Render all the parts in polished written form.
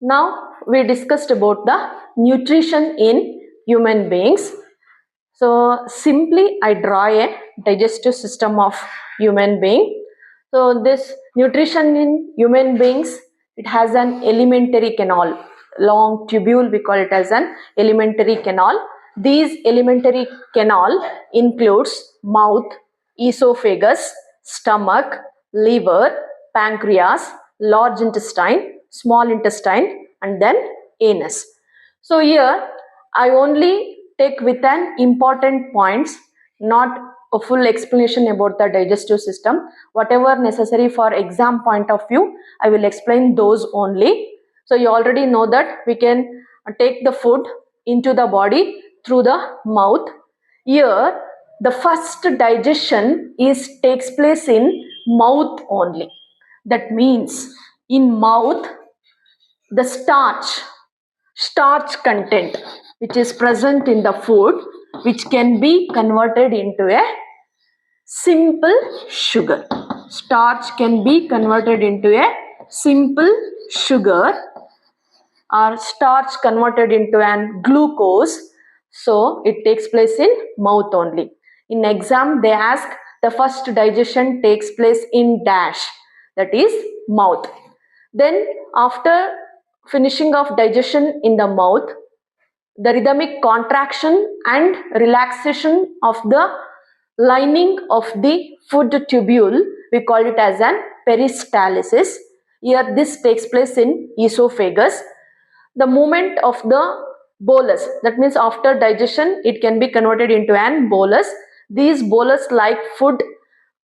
Now we discussed about the nutrition in human beings. So simply I draw a digestive system of human being. So this nutrition in human beings, it has an alimentary canal, long tubule, we call it as an alimentary canal. These alimentary canal includes mouth, esophagus, stomach, liver, pancreas, large intestine, small intestine, and then anus. So here I only take with an important points, not a full explanation about the digestive system. Whatever necessary for exam point of view, I will explain those only. So you already know that we can take the food into the body through the mouth. Here the first digestion takes place in mouth only. That means in mouth the starch content which is present in the food, which can be converted into a simple sugar. Starch can be converted into a simple sugar, or starch converted into an glucose. So it takes place in mouth only. In exam they ask the first digestion takes place in dash, that is mouth. Then after finishing of digestion in the mouth, the rhythmic contraction and relaxation of the lining of the food tubule, we call it as an peristalsis. Here this takes place in esophagus. The movement of the bolus, that means after digestion it can be converted into an bolus. These bolus like food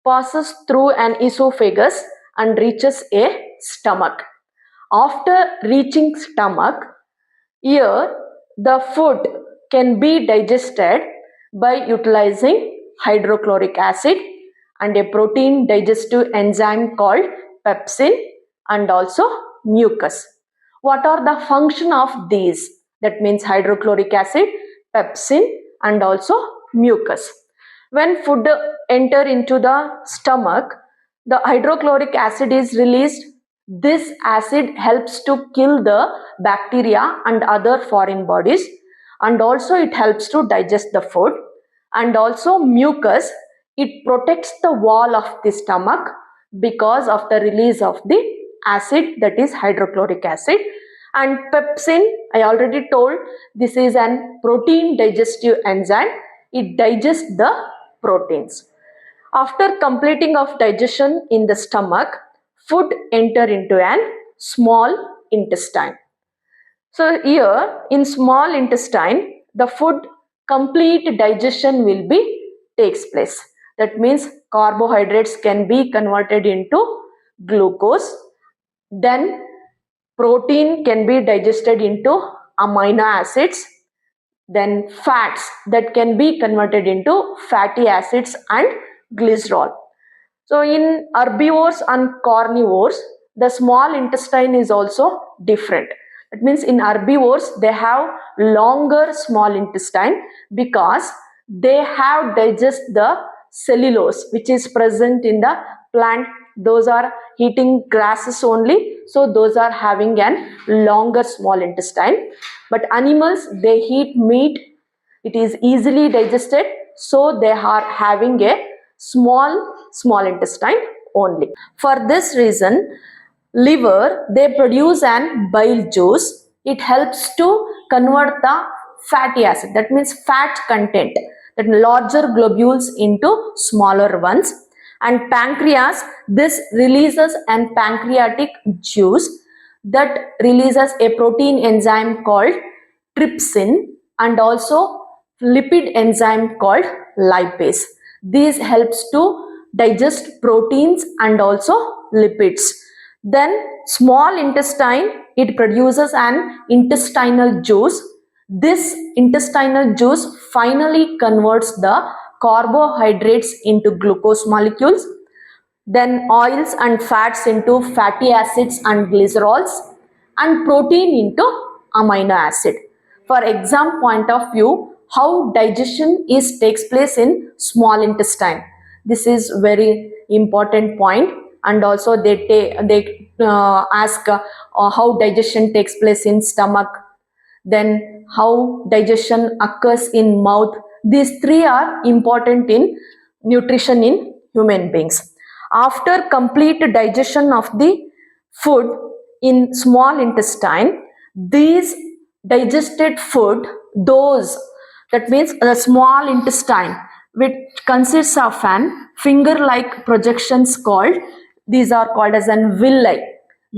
passes through an esophagus and reaches a stomach. After reaching stomach, here the food can be digested by utilizing hydrochloric acid and a protein digestive enzyme called pepsin and also mucus. What are the function of these? That means hydrochloric acid, pepsin and also mucus. When food enter into the stomach, the hydrochloric acid is released. This acid helps to kill the bacteria and other foreign bodies, and also it helps to digest the food. And also mucus, it protects the wall of the stomach because of the release of the acid, that is hydrochloric acid. And pepsin, I already told, this is an protein digestive enzyme. It digests the proteins. After completing of digestion in the stomach, food enter into an small intestine. So here in small intestine, the food complete digestion will be takes place. That means carbohydrates can be converted into glucose. Then protein can be digested into amino acids. Then fats that can be converted into fatty acids and glycerol. So in herbivores and carnivores, the small intestine is also different. It means in herbivores, they have longer small intestine because they have digest the cellulose which is present in the plant. Those are eating grasses only, so those are having an longer small intestine. But animals, they eat meat, it is easily digested, so they are having a small intestine only. For this reason, liver, they produce an bile juice. It helps to convert the fatty acid, that means fat content, that larger globules into smaller ones. And pancreas, this releases an pancreatic juice that releases a protein enzyme called trypsin and also lipid enzyme called lipase. This helps to digest proteins and also lipids. Then small intestine, it produces an intestinal juice. This intestinal juice finally converts the carbohydrates into glucose molecules, then oils and fats into fatty acids and glycerols, and protein into amino acid. For exam point of view, how digestion takes place in small intestine. This is very important point, and also they ask how digestion takes place in stomach, then how digestion occurs in mouth. These three are important in nutrition in human beings. After complete digestion of the food in small intestine, these digested food, those, that means the small intestine, which consists of an finger like projections called, these are called as an villi.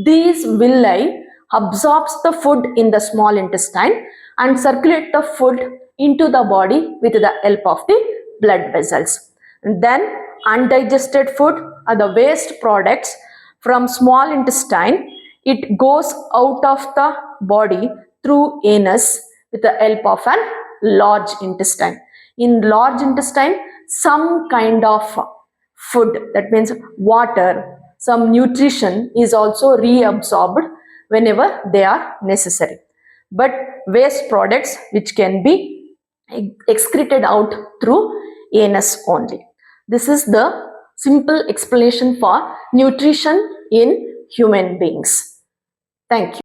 These villi absorbs the food in the small intestine and circulate the food into the body with the help of the blood vessels. And then undigested food are the waste products from small intestine. It goes out of the body through anus with the help of an large intestine. In large intestine, some kind of food, that means water, some nutrition is also reabsorbed whenever they are necessary. But waste products which can be excreted out through anus only. This is the simple explanation for nutrition in human beings. Thank you.